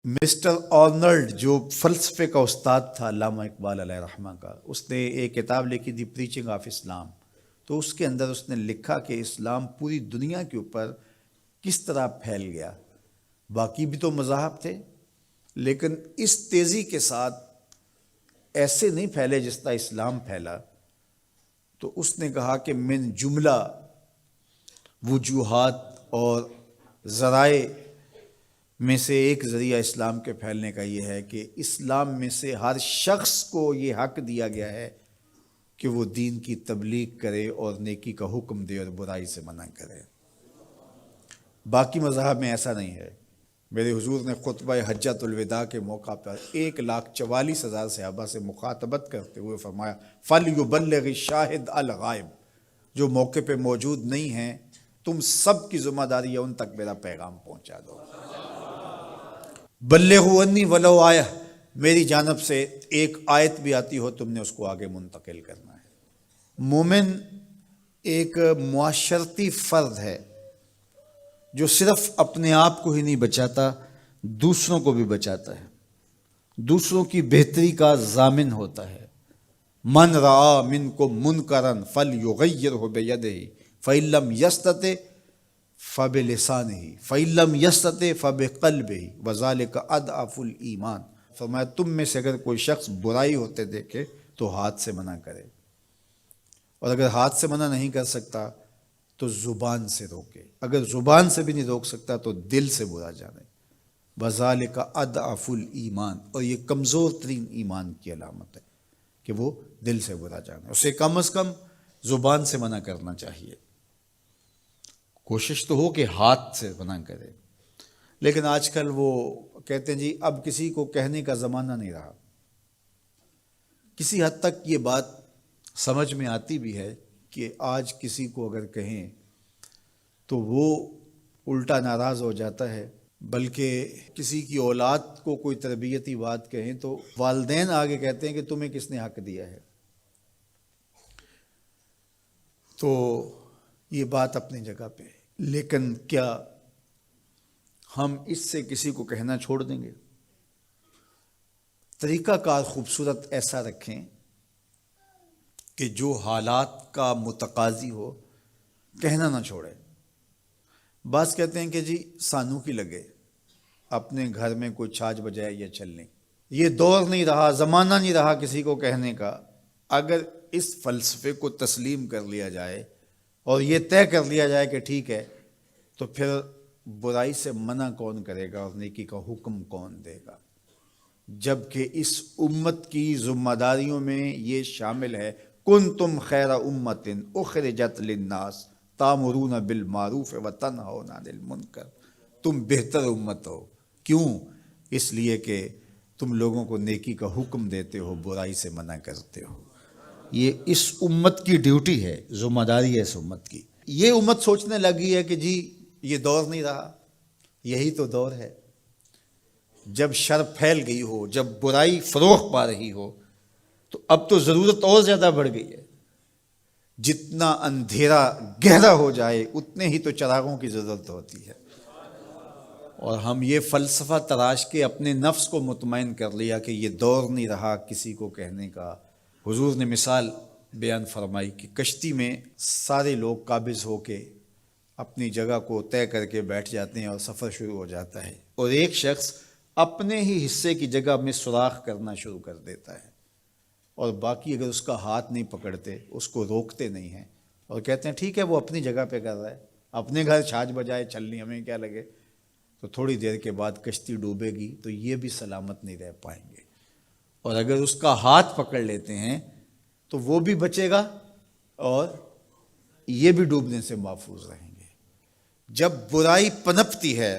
Mister Arnold جو فلسفے کا استاد تھا علامہ اقبال علیہ رحمہ کا، اس نے ایک کتاب لکھی تھی پریچنگ آف اسلام. تو اس کے اندر اس نے لکھا کہ اسلام پوری دنیا کے اوپر کس طرح پھیل گیا. باقی بھی تو مذاہب تھے لیکن اس تیزی کے ساتھ ایسے نہیں پھیلے جس طرح اسلام پھیلا. تو اس نے کہا کہ من جملہ وجوہات اور ذرائع میں سے ایک ذریعہ اسلام کے پھیلنے کا یہ ہے کہ اسلام میں سے ہر شخص کو یہ حق دیا گیا ہے کہ وہ دین کی تبلیغ کرے اور نیکی کا حکم دے اور برائی سے منع کرے. باقی مذاہب میں ایسا نہیں ہے. میرے حضور نے خطبہ حجۃ الوداع کے موقع پر 1,44,000 صحابہ سے مخاطبت کرتے ہوئے فرمایا فَلْيُبَلِّغِ الشَّاهِدُ الْغَائِبَ، جو موقع پہ موجود نہیں ہیں تم سب کی ذمہ داری ہے ان تک میرا پیغام پہنچا دو. بلغوا عنی ولو آیہ، میری جانب سے ایک آیت بھی آتی ہو تم نے اس کو آگے منتقل کرنا ہے. مومن ایک معاشرتی فرد ہے جو صرف اپنے آپ کو ہی نہیں بچاتا، دوسروں کو بھی بچاتا ہے، دوسروں کی بہتری کا ضامن ہوتا ہے. من رعا منکم منکرا فلیغیرہ بیدہ فإن لم یستطع فبلسانہ فإن لم یستطع فبقلبہ وذلک اضعف الایمان. فرمایا تم میں سے اگر کوئی شخص برائی ہوتے دیکھے تو ہاتھ سے منع کرے، اور اگر ہاتھ سے منع نہیں کر سکتا تو زبان سے روکے، اگر زبان سے بھی نہیں روک سکتا تو دل سے برا جانے. وذالک اضعف الایمان، اور یہ کمزور ترین ایمان کی علامت ہے کہ وہ دل سے برا جانے. اسے کم از کم زبان سے منع کرنا چاہیے. کوشش تو ہو کہ ہاتھ سے منع کرے، لیکن آج کل وہ کہتے ہیں جی اب کسی کو کہنے کا زمانہ نہیں رہا. کسی حد تک یہ بات سمجھ میں آتی بھی ہے کہ آج کسی کو اگر کہیں تو وہ الٹا ناراض ہو جاتا ہے، بلکہ کسی کی اولاد کو کوئی تربیتی بات کہیں تو والدین آگے کہتے ہیں کہ تمہیں کس نے حق دیا ہے. تو یہ بات اپنی جگہ پہ ہے، لیکن کیا ہم اس سے کسی کو کہنا چھوڑ دیں گے؟ طریقہ کار خوبصورت ایسا رکھیں کہ جو حالات کا متقاضی ہو کہنا نہ چھوڑے. بعض کہتے ہیں کہ جی سانو کی لگے اپنے گھر میں کوئی چھاج بجائے یا چلنے. یہ دور نہیں رہا، زمانہ نہیں رہا کسی کو کہنے کا. اگر اس فلسفے کو تسلیم کر لیا جائے اور یہ طے کر لیا جائے کہ ٹھیک ہے، تو پھر برائی سے منع کون کرے گا اور نیکی کا حکم کون دے گا؟ جبکہ اس امت کی ذمہ داریوں میں یہ شامل ہے کنتم خیر امت اخرجت للناس تامرون بالمعروف وتنہون عن المنکر. تم بہتر امت ہو. کیوں؟ اس لیے کہ تم لوگوں کو نیکی کا حکم دیتے ہو، برائی سے منع کرتے ہو. یہ اس امت کی ڈیوٹی ہے، ذمہ داری ہے اس امت کی. یہ امت سوچنے لگی ہے کہ جی یہ دور نہیں رہا. یہی تو دور ہے. جب شر پھیل گئی ہو، جب برائی فروغ پا رہی ہو، تو اب تو ضرورت اور زیادہ بڑھ گئی ہے. جتنا اندھیرا گہرا ہو جائے اتنے ہی تو چراغوں کی ضرورت ہوتی ہے. اور ہم یہ فلسفہ تراش کے اپنے نفس کو مطمئن کر لیا کہ یہ دور نہیں رہا کسی کو کہنے کا. حضور نے مثال بیان فرمائی کہ کشتی میں سارے لوگ قابض ہو کے اپنی جگہ کو طے کر کے بیٹھ جاتے ہیں اور سفر شروع ہو جاتا ہے، اور ایک شخص اپنے ہی حصے کی جگہ میں سوراخ کرنا شروع کر دیتا ہے، اور باقی اگر اس کا ہاتھ نہیں پکڑتے، اس کو روکتے نہیں ہیں اور کہتے ہیں ٹھیک ہے وہ اپنی جگہ پہ کر رہا ہے، اپنے گھر چھاج بجائے چلنی، ہمیں کیا لگے. تو تھوڑی دیر کے بعد کشتی ڈوبے گی تو یہ بھی سلامت نہیں رہ پائیں گے. اور اگر اس کا ہاتھ پکڑ لیتے ہیں تو وہ بھی بچے گا اور یہ بھی ڈوبنے سے محفوظ رہیں گے. جب برائی پنپتی ہے